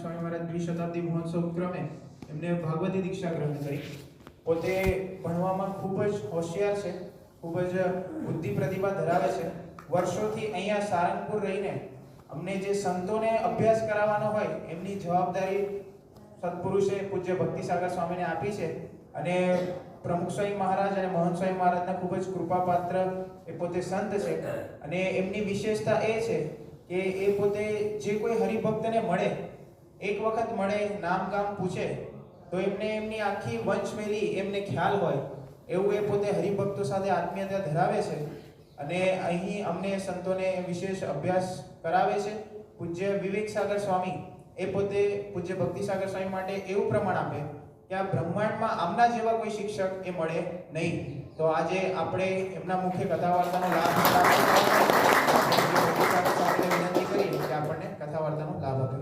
સ્વામી મહારાજ દ્વિશતાબ્દી મહોત્સવ ઉપક્રમે એમને ભાગવતી દીક્ષા ગ્રહણ કરી. પોતે ભણવામાં ખૂબ જ હોશિયાર છે, ખૂબ જ બુદ્ધિ પ્રતિભા ધરાવે છે. વર્ષોથી અહીંયા સારંગપુર રહીને અમને જે સંતોને અભ્યાસ કરાવવાનો હોય એમની જવાબદારી સત્પુરુષે પૂજ્ય ભક્તિસાગર સ્વામીને આપી છે. અને પ્રમુખ સ્વામી મહારાજ અને મહંત સ્વામી મહારાજના ખૂબ જ કૃપાપાત્ર એ પોતે સંત છે. અને એમની વિશેષતા એ છે કે એ પોતે જે કોઈ હરિભક્તને મળે, એક વખત મળે, નામ ગામ પૂછે તો એમને એમની આખી વંશમેલી એમને ખ્યાલ હોય એવું એ પોતે હરિભક્તો સાથે આત્મીયતા ધરાવે છે. અને અહીં અમને સંતોને વિશેષ અભ્યાસ કરાવે છે. પૂજ્ય વિવેક સાગર સ્વામી એ પોતે પૂજ્ય ભક્તિસાગર સ્વામી માટે એવું પ્રમાણ આપે કે આ બ્રહ્માંડમાં આમના જેવા કોઈ શિક્ષક એ મળે નહીં. તો આજે આપણે એમના મુખ્ય કથા વાર્તાનો લાભ વિનંતી કરીએ કે આપણને કથા વાર્તાનો લાભ આપે.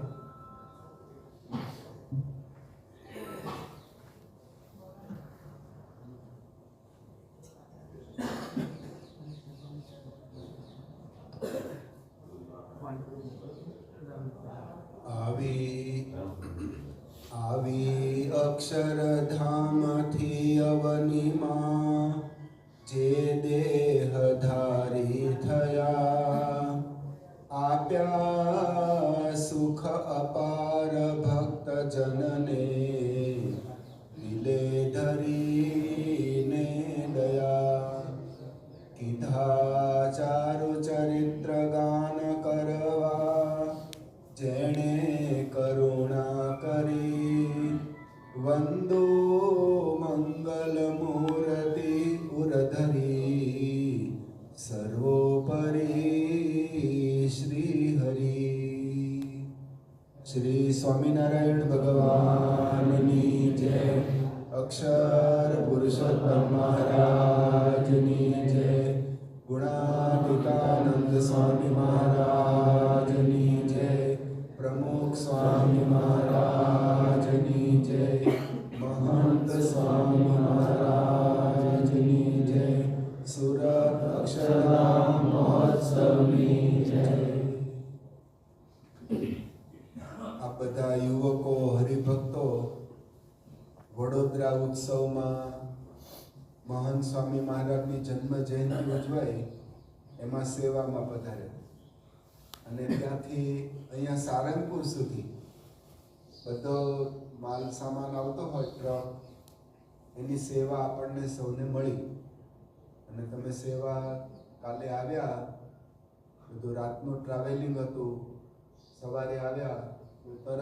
આવી અક્ષરધામથી અવનીમાં જે દેહધારી થયા, આપ્યા સુખ અપાર ભક્તજનને, દિલે ધરીને દયા. કીધા ચારુ ચરિત્ર ગાન કરવા, જેણે કરુણા કરી, વંદો મંગલ મૂર્તિ ઉરધરી, સર્વોપરી શ્રી હરિ. શ્રી સ્વામિનારાયણ ભગવાનની જય. અક્ષર પુરુષોત્તમ મહારાજની જય. ગુણાતીતાનંદ સ્વામી મહારાજની જય. પ્રમુખ સ્વામી મહારાજની જય. મહંત સ્વામી મહારાજની જય. સુરત અક્ષરધામ મહોત્સવની જય. આ બધા યુવકો હરિભક્તો વડોદરા ઉત્સવમાં મહંત સ્વામી મહારાજની જન્મ જયંતિ ઉજવાય એમાં સેવામાં પધાર્યા. અને ત્યાંથી અહીંયા સારંગપુર સુધી બધો માલ સામાન આવતો હોય ટ્રક, એની સેવા આપણને સૌને મળી. અને તમે સેવા કાલે આવ્યા, બધું રાતનું ટ્રાવેલિંગ હતું, સવારે આવ્યા તરત